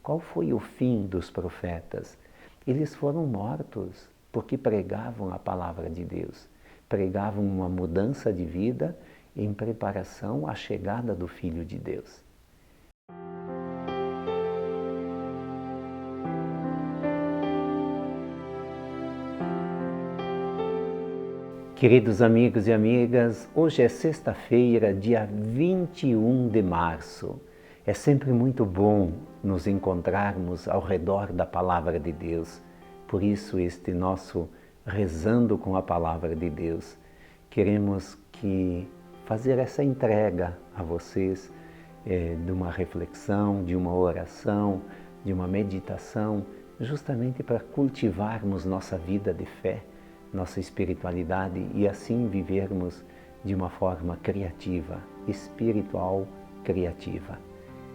Qual foi o fim dos profetas? Eles foram mortos porque pregavam a palavra de Deus, pregavam uma mudança de vida em preparação à chegada do Filho de Deus. Queridos amigos e amigas, hoje é sexta-feira, dia 21 de março. É sempre muito bom nos encontrarmos ao redor da Palavra de Deus. Por isso, este nosso Rezando com a Palavra de Deus. Queremos fazer essa entrega a vocês de uma reflexão, de uma oração, de uma meditação, justamente para cultivarmos nossa vida de fé, nossa espiritualidade e assim vivermos de uma forma criativa, espiritual criativa.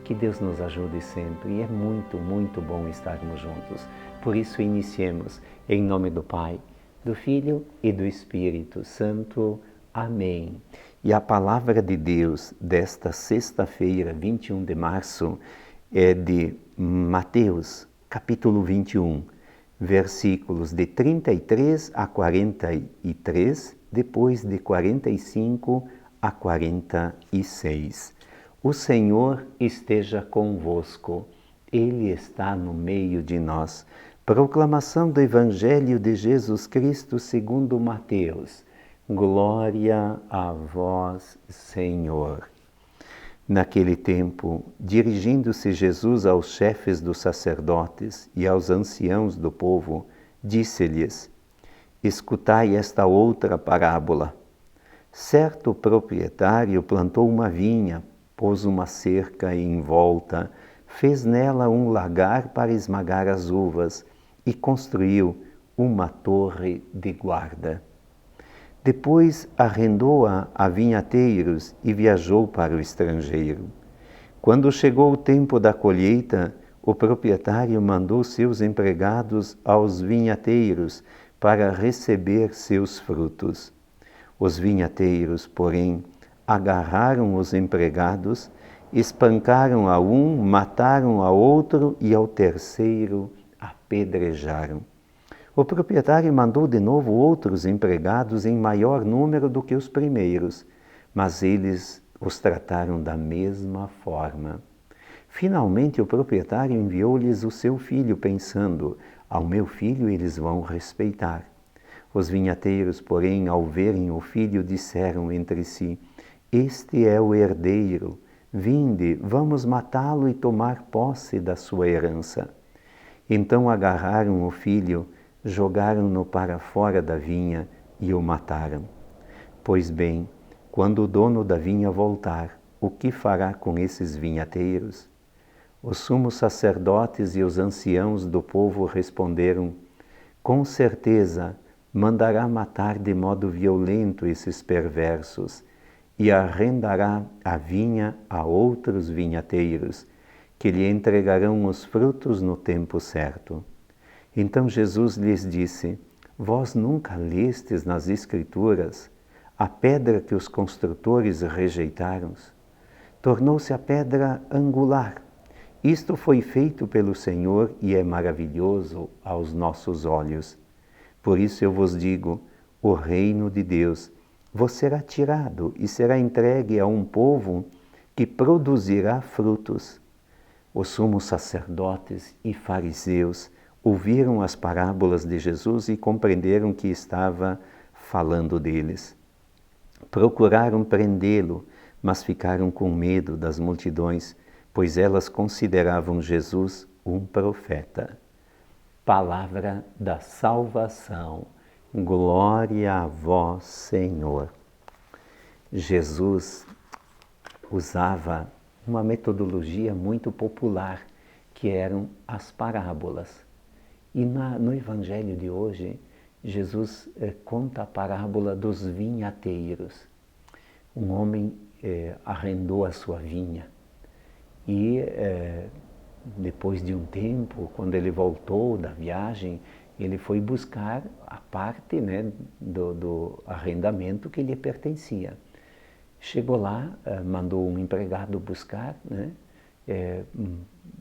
Que Deus nos ajude sempre e é muito, muito bom estarmos juntos. Por isso iniciemos em nome do Pai, do Filho e do Espírito Santo. Amém. E a palavra de Deus desta sexta-feira, 21 de março, é de Mateus, capítulo 21. Versículos de 33 a 43, depois de 45 a 46. O Senhor esteja convosco, Ele está no meio de nós. Proclamação do Evangelho de Jesus Cristo segundo Mateus. Glória a vós, Senhor. Naquele tempo, dirigindo-se Jesus aos chefes dos sacerdotes e aos anciãos do povo, disse-lhes: Escutai esta outra parábola. Certo proprietário plantou uma vinha, pôs uma cerca em volta, fez nela um lagar para esmagar as uvas e construiu uma torre de guarda. Depois arrendou-a a vinhateiros e viajou para o estrangeiro. Quando chegou o tempo da colheita, o proprietário mandou seus empregados aos vinhateiros para receber seus frutos. Os vinhateiros, porém, agarraram os empregados, espancaram a um, mataram a outro e ao terceiro apedrejaram. O proprietário mandou de novo outros empregados em maior número do que os primeiros, mas eles os trataram da mesma forma. Finalmente o proprietário enviou-lhes o seu filho, pensando: ao meu filho eles vão respeitar. Os vinhateiros, porém, ao verem o filho, disseram entre si: este é o herdeiro, vinde, vamos matá-lo e tomar posse da sua herança. Então agarraram o filho, jogaram-no para fora da vinha e o mataram. Pois bem, quando o dono da vinha voltar, o que fará com esses vinhateiros? Os sumos sacerdotes e os anciãos do povo responderam: com certeza mandará matar de modo violento esses perversos e arrendará a vinha a outros vinhateiros, que lhe entregarão os frutos no tempo certo. Então Jesus lhes disse: vós nunca lestes nas Escrituras a pedra que os construtores rejeitaram? Tornou-se a pedra angular. Isto foi feito pelo Senhor e é maravilhoso aos nossos olhos. Por isso eu vos digo, o reino de Deus vos será tirado e será entregue a um povo que produzirá frutos. Os sumos sacerdotes e fariseus ouviram as parábolas de Jesus e compreenderam que estava falando deles. Procuraram prendê-lo, mas ficaram com medo das multidões, pois elas consideravam Jesus um profeta. Palavra da salvação. Glória a vós, Senhor. Jesus usava uma metodologia muito popular, que eram as parábolas. E no Evangelho de hoje, Jesus conta a parábola dos vinhateiros. Um homem arrendou a sua vinha e depois de um tempo, quando ele voltou da viagem, ele foi buscar a parte, né, do arrendamento que lhe pertencia. Chegou lá, mandou um empregado buscar, né,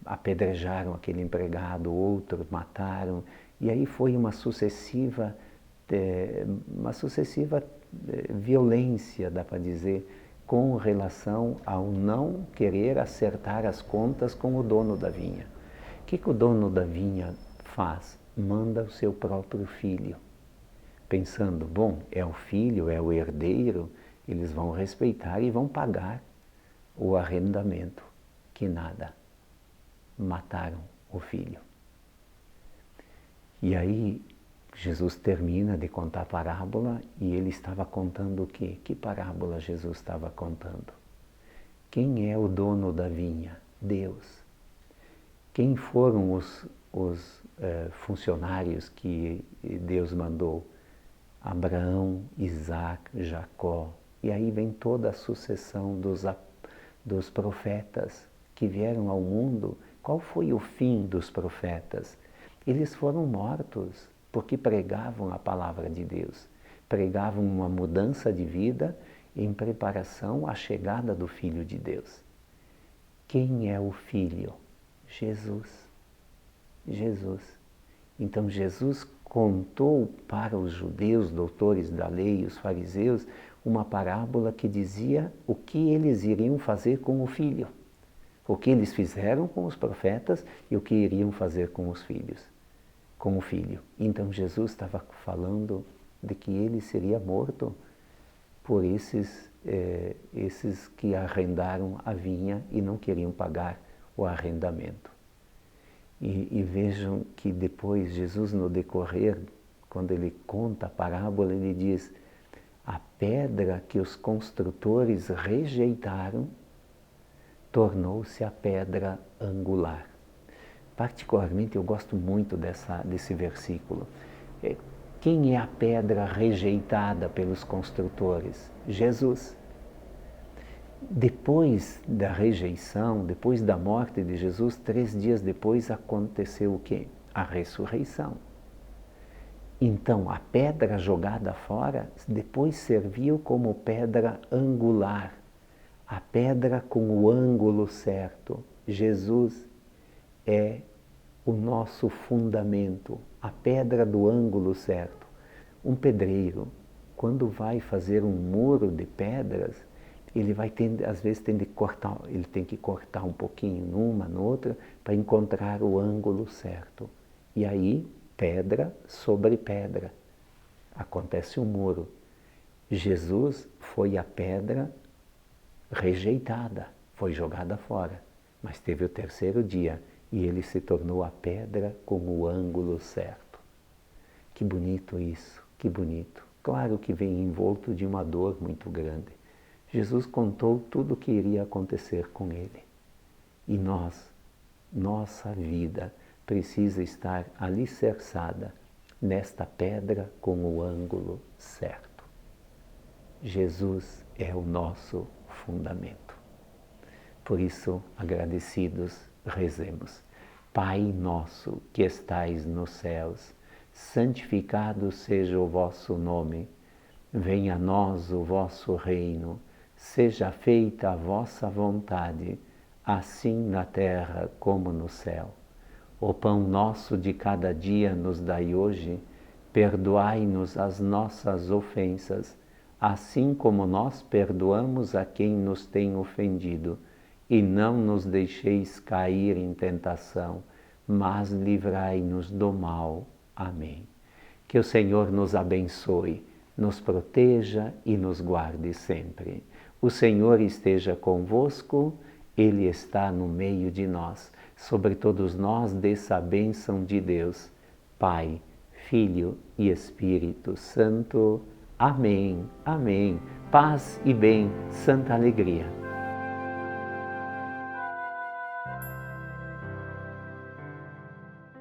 apedrejaram aquele empregado, outro mataram, e aí foi uma sucessiva violência, dá para dizer, com relação ao não querer acertar as contas com o dono da vinha. O que o dono da vinha faz? Manda o seu próprio filho, pensando, bom, é o filho, é o herdeiro, eles vão respeitar e vão pagar o arrendamento. Que nada, mataram o filho. E aí Jesus termina de contar a parábola e ele estava contando o quê? Que parábola Jesus estava contando? Quem é o dono da vinha? Deus. Quem foram os funcionários que Deus mandou? Abraão, Isaac, Jacó. E aí vem toda a sucessão dos profetas que vieram ao mundo. Qual foi o fim dos profetas? Eles foram mortos porque pregavam a palavra de Deus, pregavam uma mudança de vida em preparação à chegada do Filho de Deus. Quem é o Filho? Jesus. Jesus. Então Jesus contou para os judeus, doutores da lei, os fariseus, uma parábola que dizia o que eles iriam fazer com o Filho. O que eles fizeram com os profetas e o que iriam fazer com os filhos. Com o filho. Então Jesus estava falando de que ele seria morto por esses que arrendaram a vinha e não queriam pagar o arrendamento. E vejam que depois Jesus, no decorrer, quando ele conta a parábola, ele diz: a pedra que os construtores rejeitaram tornou-se a pedra angular. Particularmente eu gosto muito desse versículo. Quem é a pedra rejeitada pelos construtores? Jesus. Depois da rejeição, depois da morte de Jesus, 3 dias depois aconteceu o quê? A ressurreição. Então a pedra jogada fora depois serviu como pedra angular, a pedra com o ângulo certo. Jesus é o nosso fundamento, a pedra do ângulo certo. Um pedreiro, quando vai fazer um muro de pedras, ele vai às vezes tem que cortar um pouquinho numa, noutra, para encontrar o ângulo certo. E aí, pedra sobre pedra, acontece um muro. Jesus foi a pedra rejeitada, foi jogada fora, mas teve o 3º dia e ele se tornou a pedra com o ângulo certo. Que bonito isso, que bonito. Claro que vem envolto de uma dor muito grande. Jesus contou tudo o que iria acontecer com ele. E nossa vida precisa estar alicerçada nesta pedra com o ângulo certo. Jesus é o nosso fundamento. Por isso, agradecidos, rezemos. Pai nosso que estais nos céus, santificado seja o vosso nome. Venha a nós o vosso reino. Seja feita a vossa vontade, assim na terra como no céu. O pão nosso de cada dia nos dai hoje. Perdoai-nos as nossas ofensas, assim como nós perdoamos a quem nos tem ofendido. E não nos deixeis cair em tentação, mas livrai-nos do mal. Amém. Que o Senhor nos abençoe, nos proteja e nos guarde sempre. O Senhor esteja convosco, Ele está no meio de nós. Sobre todos nós desça a bênção de Deus, Pai, Filho e Espírito Santo. Amém. Amém. Paz e bem, santa alegria.